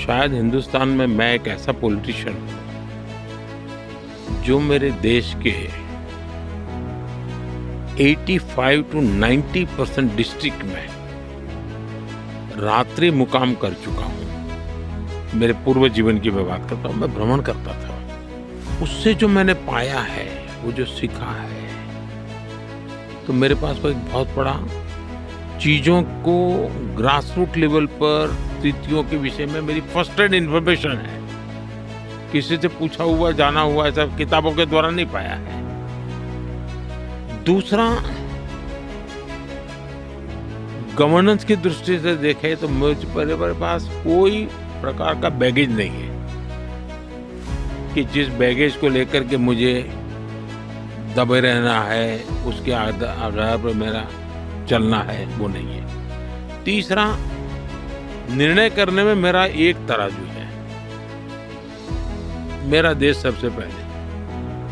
शायद हिंदुस्तान में मैं एक ऐसा पॉलिटिशियन हूँ जो मेरे देश के 85 to 90% डिस्ट्रिक्ट में रात्रि मुकाम कर चुका हूँ। मेरे पूर्व जीवन की मैं बात करता हूँ, मैं भ्रमण करता था। उससे जो मैंने पाया है, वो जो सीखा है, तो मेरे पास वो एक बहुत बड़ा चीज़ों को ग्रासरूट लेवल पर स्थितियों के विषय में मेरी फर्स्ट हैंड इन्फॉर्मेशन है। किसी से पूछा हुआ, जाना हुआ ऐसा किताबों के द्वारा नहीं पाया है। दूसरा, गवर्नेंस की दृष्टि से देखें तो मेरे पास कोई प्रकार का बैगेज नहीं है कि जिस बैगेज को लेकर के मुझे दबे रहना है, उसके आधार पर मेरा चलना है, वो नहीं है। तीसरा, निर्णय करने में मेरा एक तराजू है। मेरा देश सबसे पहले।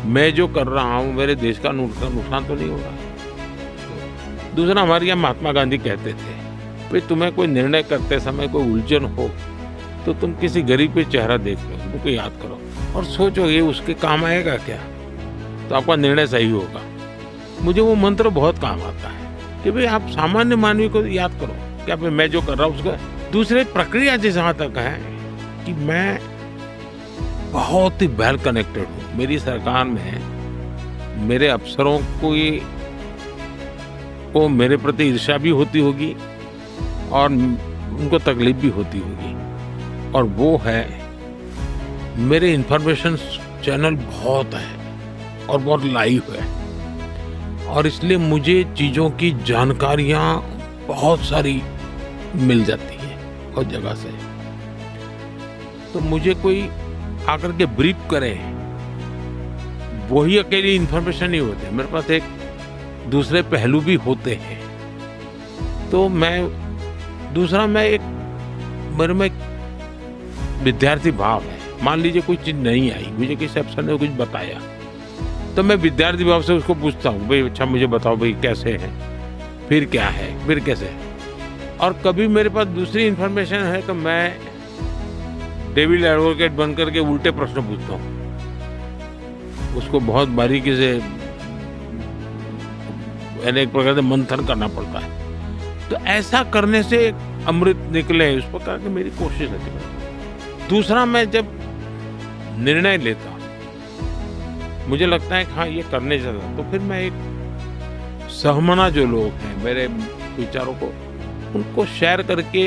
मैं जो कर रहा हूँ, मेरे देश का नुकसान तो नहीं हो रहा। दूसरा, हमारे यहाँ महात्मा गांधी कहते थे, भाई तुम्हें कोई निर्णय करते समय कोई उलझन हो तो तुम किसी गरीब पे चेहरा देख लो, उनको याद करो और सोचो ये उसके काम आएगा क्या, तो आपका निर्णय सही होगा। मुझे वो मंत्र बहुत काम आता है कि भाई आप सामान्य मानवी को याद करो, क्या भाई मैं जो कर रहा हूँ उसका। दूसरे, प्रक्रिया जहाँ तक है कि मैं बहुत ही वेल कनेक्टेड हूँ। मेरी सरकार में मेरे अफसरों को मेरे प्रति ईर्ष्या भी होती होगी और उनको तकलीफ भी होती होगी, और वो है मेरे इंफॉर्मेशन चैनल बहुत है और बहुत लाइव है, और इसलिए मुझे चीज़ों की जानकारियाँ बहुत सारी मिल जाती हैं बहुत जगह से। तो मुझे कोई आकर के ब्रीफ करे, वही अकेली इंफॉर्मेशन नहीं होते, मेरे पास एक दूसरे पहलू भी होते हैं। तो दूसरा मेरे में विद्यार्थी भाव है। मान लीजिए कोई चीज़ नहीं आई, मुझे किसी अफसर ने कुछ बताया, तो मैं विद्यार्थी भाव से उसको पूछता हूँ, भाई अच्छा मुझे बताओ भाई कैसे है, फिर क्या है, फिर कैसे है। और कभी मेरे पास दूसरी इन्फॉर्मेशन है तो मैं डेविल एडवोकेट बन करके उल्टे प्रश्न पूछता हूँ, उसको बहुत बारीकी से एक प्रकार से मंथन करना पड़ता है। तो ऐसा करने से अमृत निकले, उस प्रकार की मेरी कोशिश है। दूसरा, मैं जब निर्णय लेता हूँ, मुझे लगता है कि हाँ ये करने चाहिए, तो फिर मैं एक सहमना जो लोग हैं मेरे विचारों को, उनको शेयर करके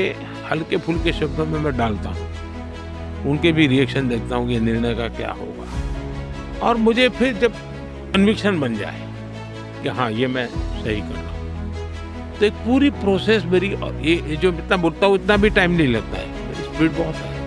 हल्के फुल्के शब्दों में मैं डालता हूँ, उनके भी रिएक्शन देखता हूँ कि ये निर्णय का क्या होगा। और मुझे फिर जब कन्विक्शन बन जाए कि हाँ ये मैं सही कर रहा हूँ, तो एक पूरी प्रोसेस मेरी, ये जो इतना बोलता हूँ इतना भी टाइम नहीं लगता है, मेरी स्पीड बहुत है।